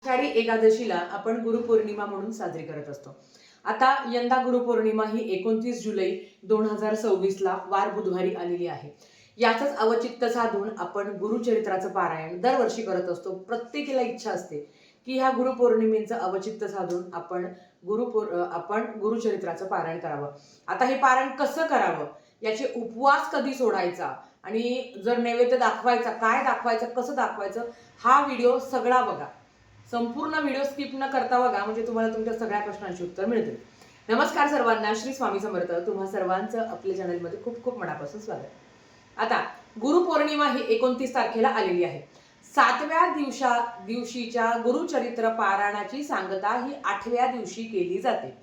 आषाढी एकादशीला आपण गुरुपौर्णिमा म्हणून साजरी करत असतो. आता यंदा गुरुपौर्णिमा ही 29 जुलै 2026 ला वार बुधवारी आलेली आहे. याचंच अवचित्त साधून आपण गुरुचरित्राचं पारायण दरवर्षी करत असतो. प्रत्येकाला इच्छा असते की ह्या गुरुपौर्णिमेचं अवचित्त साधून आपण गुरुचरित्राचं पारायण करावं. आता हे पारायण कसं करावं, याचे उपवास कधी सोडायचा आणि जर नैवेद्य दाखवायचा, काय दाखवायचं, कसं दाखवायचं, हा व्हिडिओ सगळा बघा. संपूर्ण व्हिडिओ स्किप न करता बघा, म्हणजे तुम्हाला तुमच्या सगळ्या प्रश्नांची उत्तर मिळतील. नमस्कार सर्वांना, श्री स्वामी समर्थ. तुम्हा सर्वांचं आपल्या चॅनलमध्ये खूप खूप मनापासून स्वागत. आता गुरुपौर्णिमा ही 29 तारखेला आलेली आहे. 7व्या दिवशीच्या गुरुचरित्र पारायणाची सांगता ही 8व्या दिवशी केली जाते,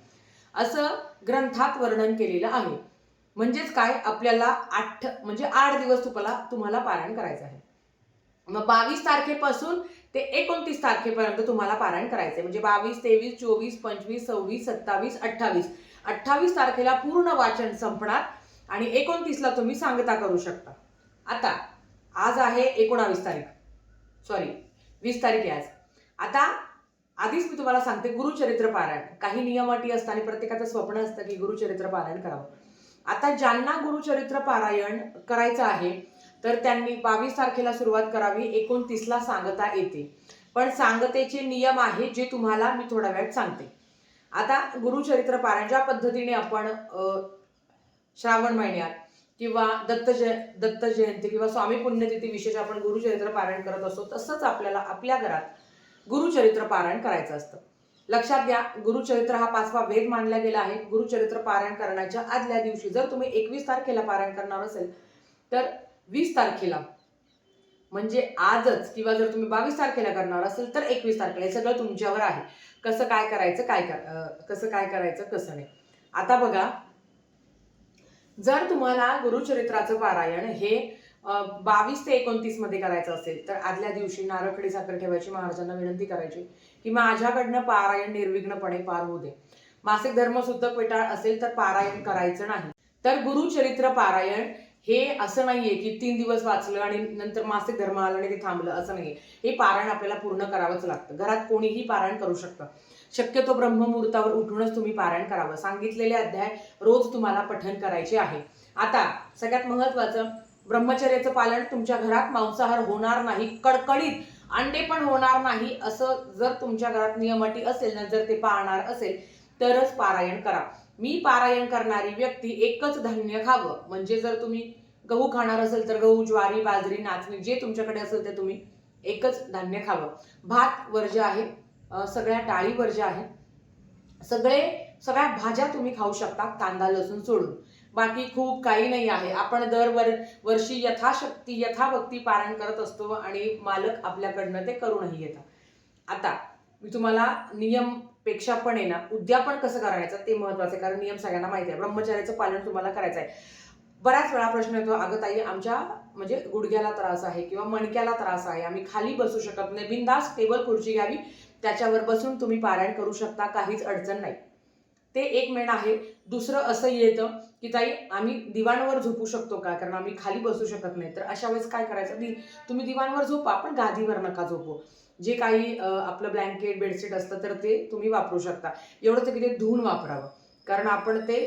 असं ग्रंथात वर्णन केलेलं आहे. म्हणजेच काय, आपल्याला 8 दिवस तुम्हाला पारायण करायचं आहे. मग 22 तारखेपासून ते 29 तारखेपर्यंत तुम्हाला पारायण करायचंय. म्हणजे 22, 23, 24, 25, 26, 27, 28. 28 तारखेला पूर्ण वाचन संपणार आणि 29ला तुम्ही सांगता करू शकता. आता आज आहे 19 तारीख, सॉरी 20 तारीख आहे आज. आता आधीच मी तुम्हाला सांगते, गुरुचरित्र पारायण काही नियम अटी असतात आणि प्रत्येकाचं स्वप्न असतं की गुरुचरित्र पारायण करावं. आता ज्यांना गुरुचरित्र पारायण करायचं आहे तर त्यांनी 22 तारखेला सुरुवात करावी. 29ला सांगता येते, पण सांगतेचे नियम आहे जे तुम्हाला मी थोड्या वेळात सांगते. आता गुरुचरित्र पारायण ज्या पद्धतीने आपण श्रावण महिन्यात किंवा दत्त जयंती किंवा स्वामी पुण्यतिथी विशेष आपण गुरुचरित्र पारायण करत असतो, तसंच आपल्याला आपल्या घरात गुरुचरित्र पारायण करायचं असतं. लक्षात घ्या, गुरुचरित्र हा 5वा वेद मानला गेला आहे. गुरुचरित्र पारायण करण्याच्या आदल्या दिवशी जर तुम्ही 21 तारखेला पारायण करणार असेल तर 20 तारखेला म्हणजे आजच, किंवा जर तुम्ही 22 तारखेला करणार असेल तर 21 तारखेला, हे सगळं तुमच्यावर आहे. कसं काय करायचं, कसं नाही. आता बघा, जर तुम्हाला गुरुचरित्राचं पारायण हे 22 ते 29 मध्ये करायचं असेल तर आदल्या दिवशी नारळ साखर ठेवायची, महाराजांना विनंती करायची की माझ्याकडनं पारायण निर्विघ्नपणे पार होऊ दे. मासिक धर्म सुतक पेटाळ असेल तर पारायण करायचं नाही. तर गुरुचरित्र पारायण हे असं नाहीये की 3 दिवस वाचलं आणि नंतर मासिक धर्म आला आणि ते थांबलं, असं नाहीये. हे पारायण आपल्याला पूर्ण करावंच लागतं. घरात कोणीही पारायण करू शकतं. शक्यतो ब्रह्ममुहूर्तावर उठूनच तुम्ही पारायण करावं. सांगितलेले अध्याय रोज तुम्हाला पठण करायचे आहे. आता सगळ्यात महत्वाचं, ब्रह्मचर्याचं पालन. तुमच्या घरात मांसाहार होणार नाही, कडकडीत अंडे पण होणार नाही, असं जर तुमच्या घरात नियम अटी असेल ना, जर ते पाळणार असेल तरच पारायण करा. मी पारायण करणारी व्यक्ती एकच धान्य खावं, म्हणजे जर तुम्ही गहू खाणार असेल तर गहू, ज्वारी, बाजरी, नाचणी जे तुमच्याकडे असेल ते तुम्ही एकच धान्य खावं. भात वर्ज्य आहे, सगळ्या डाळी वर्ज्य आहे, सगळ्या भाज्या तुम्ही खाऊ शकता कांदा लसूण सोडून. बाकी खूप काही नाही आहे. आपण वर्षी यथाशक्ती यथाभक्ती पारायण करत असतो आणि मालक आपल्याकडनं ते करूनही घेतात. आता मी तुम्हाला नियम पेक्षा पण आहे ना, उद्यापन कसं करायचं ते महत्वाचं आहे, कारण नियम सगळ्यांना माहिती आहे. ब्रह्मचर्याचं पालन तुम्हाला करायचं आहे. बऱ्याच वेळा प्रश्न येतो, अगं ताई आमच्या म्हणजे गुडघ्याला त्रास आहे किंवा मणक्याला त्रास आहे, आम्ही खाली बसू शकत नाही. बिनधास्त टेबल खुर्ची घ्यावी, त्याच्यावर बसून तुम्ही पारायण करू शकता, काहीच अडचण नाही. ते एक मेन आहे. दुसरं असं येतं की ताई आम्ही दिवाणवर झोपू शकतो का, कारण आम्ही खाली बसू शकत नाही. तर अशा वेळेस काय करायचं, तुम्ही दिवाणवर झोपा पण गादीवर नका झोपू. जे काही आपलं ब्लँकेट बेडशीट असतं तर ते तुम्ही वापरू शकता. एवढंच की ते धुवून वापरावं, कारण आपण ते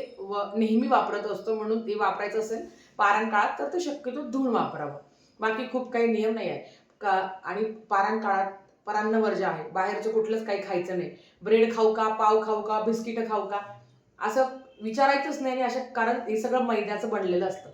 नेहमी वापरत असतो, म्हणून ते वापरायचं असेल पारायण काळात तर ते शक्यतो धुवून वापरावं. बाकी खूप काही नियम नाही आहे आणि पारायण काळात परान्न वर्ज्य आहे. बाहेरचं कुठलंच काही खायचं नाही. ब्रेड खाऊ का, पाव खाऊ का, बिस्किट खाऊ का, असं विचारायचंच नाही. कारण हे सगळं मैद्याचं बनलेलं असतं,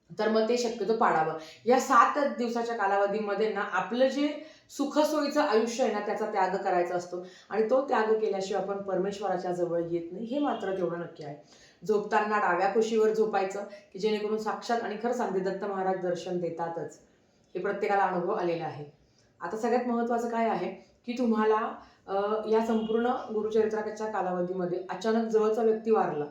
तर मग ते शक्यतो पाळावं. या 7 दिवसाच्या कालावधीमध्ये ना, आपलं जे सुखसोयीचं आयुष्य आहे ना, त्याचा त्याग करायचा असतो आणि तो त्याग केल्याशिवाय आपण परमेश्वराच्या जवळ येत नाही, हे मात्र तेवढं नक्की आहे. झोपताना डाव्या कुशीवर झोपायचं की जेणेकरून साक्षात, आणि खरं सांगते दत्त महाराज दर्शन देतातच, हे प्रत्येकाला अनुभव आलेला आहे. आता सगळ्यात महत्वाचं काय आहे की तुम्हाला या संपूर्ण गुरुचरित्राच्या कालावधीमध्ये अचानक जवळचा व्यक्ती वारला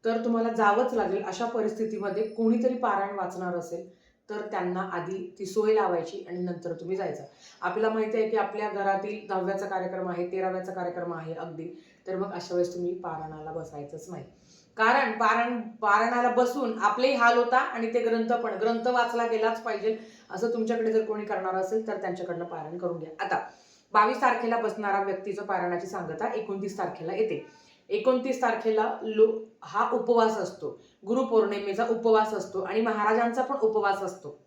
तर तुम्हाला जावंच लागेल. अशा परिस्थितीमध्ये कोणीतरी पारायण वाचणार असेल तर त्यांना आधी ती सोय लावायची आणि नंतर तुम्ही जायचं. आपल्याला माहिती आहे की आपल्या घरातील 10व्याचा कार्यक्रम आहे, 13व्याचा कार्यक्रम आहे अगदी, तर मग अशा वेळेस तुम्ही पारायणाला बसायचंच नाही. कारण पारायणाला बसून आपलेही हाल होता आणि ते ग्रंथ वाचला गेलाच पाहिजे, असं तुमच्याकडे जर कोणी करणार असेल तर त्यांच्याकडनं पारायण करून घ्या. आता 22 तारखेला बसणारा व्यक्तीचं पारायणाची सांगता 29 तारखेला येते. 29 तारखेला हा उपवास असतो, गुरुपौर्णिमेचा उपवास असतो आणि महाराजांचा पण उपवास असतो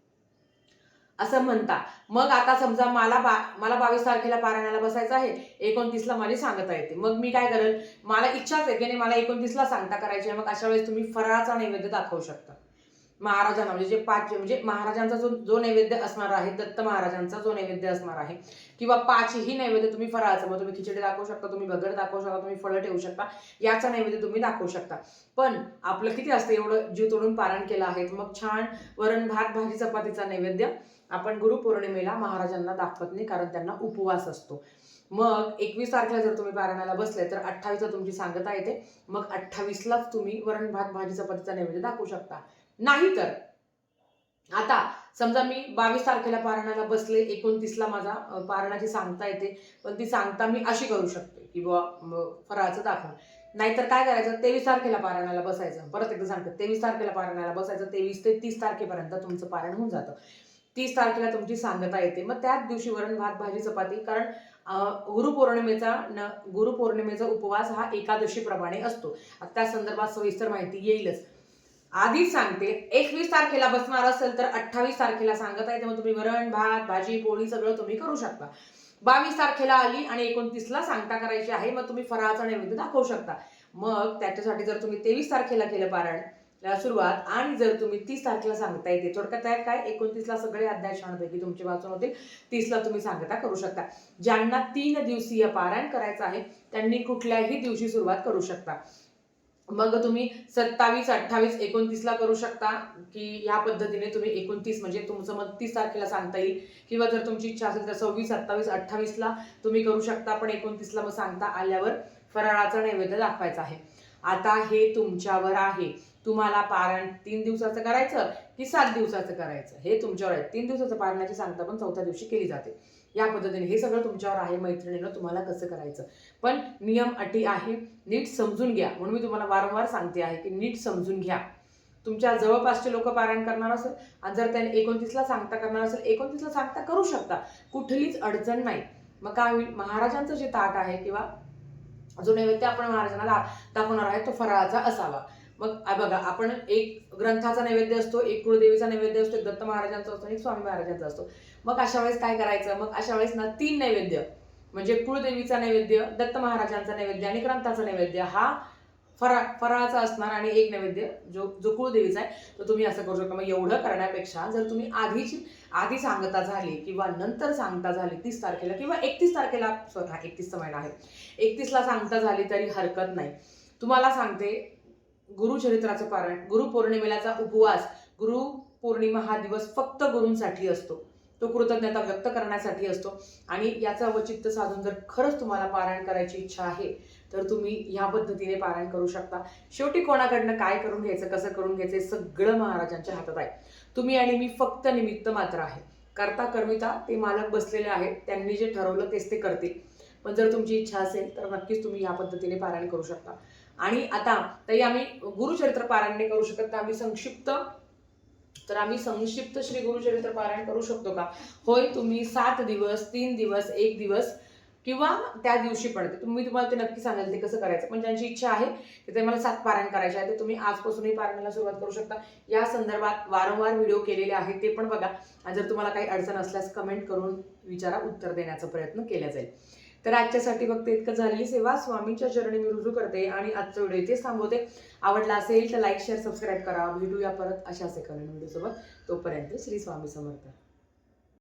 असं म्हणता. मग आता समजा मला 22 तारखेला पारायणाला बसायचं आहे, 29ला माझी सांगता येते. मग मी काय करेल, मला इच्छाच आहे की नाही मला 29ला सांगता करायची आहे. मग अशा वेळेस तुम्ही फराळाचा नैवेद्य दाखवू शकता महाराजांना, म्हणजे जे 5 म्हणजे महाराजांचा जो नैवेद्य असणार आहे, दत्त महाराजांचा जो नैवेद्य असणार आहे किंवा 5 ही नैवेद्य तुम्ही फराळाचं, मग तुम्ही खिचडी दाखवू शकता, तुम्ही भगर दाखवू शकता, तुम्ही फळं ठेवू शकता, याचा नैवेद्य तुम्ही दाखवू शकता. पण आपलं किती असतं, एवढं जीव तोडून पारायण केलं आहे, मग छान वरण भात भाजी चपातीचा नैवेद्य आपण गुरुपौर्णिमेला महाराजांना दाखवत नाही, कारण त्यांना उपवास असतो. मग 21 तारखेला जर तुम्ही पारायणाला बसले तर 28ला तुमची सांगता येते. मग 28लाच तुम्ही वरण भात भाजी चपातीचा नैवेद्य दाखवू शकता. नाही तर आता समजा मी 22 तारखेला पारायणाला बसले, 29ला माझा पारायणाची सांगता येते, पण ती सांगता मी अशी करू शकते की बुवा फराळाचं दाखवून. नाहीतर काय करायचं, 23 तारखेला पारायणाला बसायचं. परत एकदा सांगते, 23 तारखेला पारायणाला बसायचं, 23 ते 30 तारखेपर्यंत तुमचं पारायण होऊन जातं. 30 तारखेला तुमची सांगता येते. मग त्याच दिवशी वरण भात भाजी चपाती, कारण गुरुपौर्णिमेचा उपवास हा एकादशीप्रमाणे असतो. त्या संदर्भात सविस्तर माहिती येईलच. आधीच सांगते, 21 तारखेला बसणार असेल तर 28 तारखेला सांगता येते. मग तुम्ही वरण भात भाजी पोळी सगळं तुम्ही करू शकता. 22 तारखेला आली आणि 29ला सांगता करायची आहे, मग तुम्ही फराळाचा नैवेद्य दाखवू शकता. मग त्याच्यासाठी जर तुम्ही 23 तारखेला केलं पारायण सुरुवात, आणि जर तुम्ही 30 तारखेला सांगता येते, थोडक्यात काय 29ला सगळे अध्याय छानपैकी तुमचे वाचून होतील, 30ला तुम्ही सांगता करू शकता. ज्यांना 3 दिवसीय पारायण करायचं आहे त्यांनी कुठल्याही दिवशी सुरुवात करू शकता. मग तुम्ही 27, 28, 29ला करू शकता, की या पद्धतीने तुम्ही 29 म्हणजे तुमचं मग 30 तारखेला सांगता येईल, किंवा जर तुमची इच्छा असेल तर 26, 27, 28ला तुम्ही करू शकता. पण 29ला मग सांगता आल्यावर फराळाचा नैवेद्य दाखवायचा आहे. आता हे तुमच्यावर आहे, तुम्हाला पारायण 3 दिवसाचं करायचं की 7 दिवसाचं करायचं, हे तुमच्यावर आहे. 3 दिवसाचं पारायणाची सांगता पण 4थ्या दिवशी केली जाते. या पद्धतीने हे सगळं तुमच्यावर आहे मैत्रिणीनं, तुम्हाला कसं करायचं. पण नियम अटी आहे, नीट समजून घ्या. म्हणून मी तुम्हाला वारंवार सांगते आहे की नीट समजून घ्या. तुमच्या जवळपासचे लोक पारायण करणार असेल आणि जर त्याने 29ला सांगता करणार असेल, 29ला सांगता करू शकता, कुठलीच अडचण नाही. मग काय होईल, महाराजांचं जे ताट आहे किंवा जो नैवेद्य आपण महाराजांना दाखवणार आहे तो फराळाचा असावा. मग बघा, आपण एक ग्रंथाचा नैवेद्य असतो, एक कुळदेवीचा नैवेद्य असतो, एक दत्त महाराजांचा असतो, एक स्वामी महाराजांचा असतो. मग अशा वेळेस काय करायचं, मग अशा वेळेस ना 3 नैवेद्य म्हणजे कुळदेवीचा नैवेद्य, दत्त महाराजांचा नैवेद्य आणि ग्रंथाचा नैवेद्य हा फराळाचा असणार, आणि एक नैवेद्य जो कुळदेवीचा आहे तो तुम्ही असं करू शकता. मग एवढं करण्यापेक्षा जर तुम्ही आधी सांगता झाली किंवा नंतर सांगता झाली 30 तारखेला किंवा 31 तारखेला, 31चा महिना आहे, 31ला सांगता झाली तरी हरकत नाही. तुम्हाला सांगते, गुरुचरित्राचं पारायण, गुरुपौर्णिमेलाचा उपवास, गुरुपौर्णिमा हा दिवस फक्त गुरूंसाठी असतो, तो कृतज्ञता व्यक्त करण्यासाठी असतो. आणि याचं अवचित्त साधून जर खरंच तुम्हाला पारायण करायची इच्छा आहे तर तुम्ही ह्या पद्धतीने पारायण करू शकता. शेवटी कोणाकडनं काय करून घ्यायचं, कसं करून घ्यायचं, सगळं महाराजांच्या हातात आहे. तुम्ही आणि मी फक्त निमित्त मात्र आहे. करता कर्मिता ते मालक बसलेले आहेत, त्यांनी जे ठरवलं तेच ते करतील. पण जर तुमची इच्छा असेल तर नक्कीच तुम्ही ह्या पद्धतीने पारायण करू शकता. आणि आता तरी आम्ही गुरुचरित्र पारायण नाही करू शकत, तर आम्ही संक्षिप्त श्री गुरुचरित्र पारायण करू शकतो का? होय, तुम्ही 7 दिवस, 3 दिवस, 1 दिवस किंवा त्या दिवशी पण तुम्हाला ते नक्की सांगाल ते कसं करायचं. पण ज्यांची इच्छा आहे की ते मला 7 पारायण करायचे आहे, ते तुम्ही आजपासूनही पारायणाला सुरुवात करू शकता. या संदर्भात वारंवार व्हिडिओ केलेले आहेत, ते पण बघा. आणि जर तुम्हाला काही अडचण असल्यास कमेंट करून विचारा, उत्तर देण्याचा प्रयत्न केला जाईल. तर आजच्यासाठी फक्त इतकं. झालेली सेवा स्वामींच्या चरणी मी रुजू करते आणि आजचा व्हिडिओ इथेच थांबवते. आवडला असेल तर लाईक शेअर सबस्क्राईब करा. भेटूया परत अशाच एका नवीन व्हिडिओसोबत. तोपर्यंत श्री स्वामी समर्थ.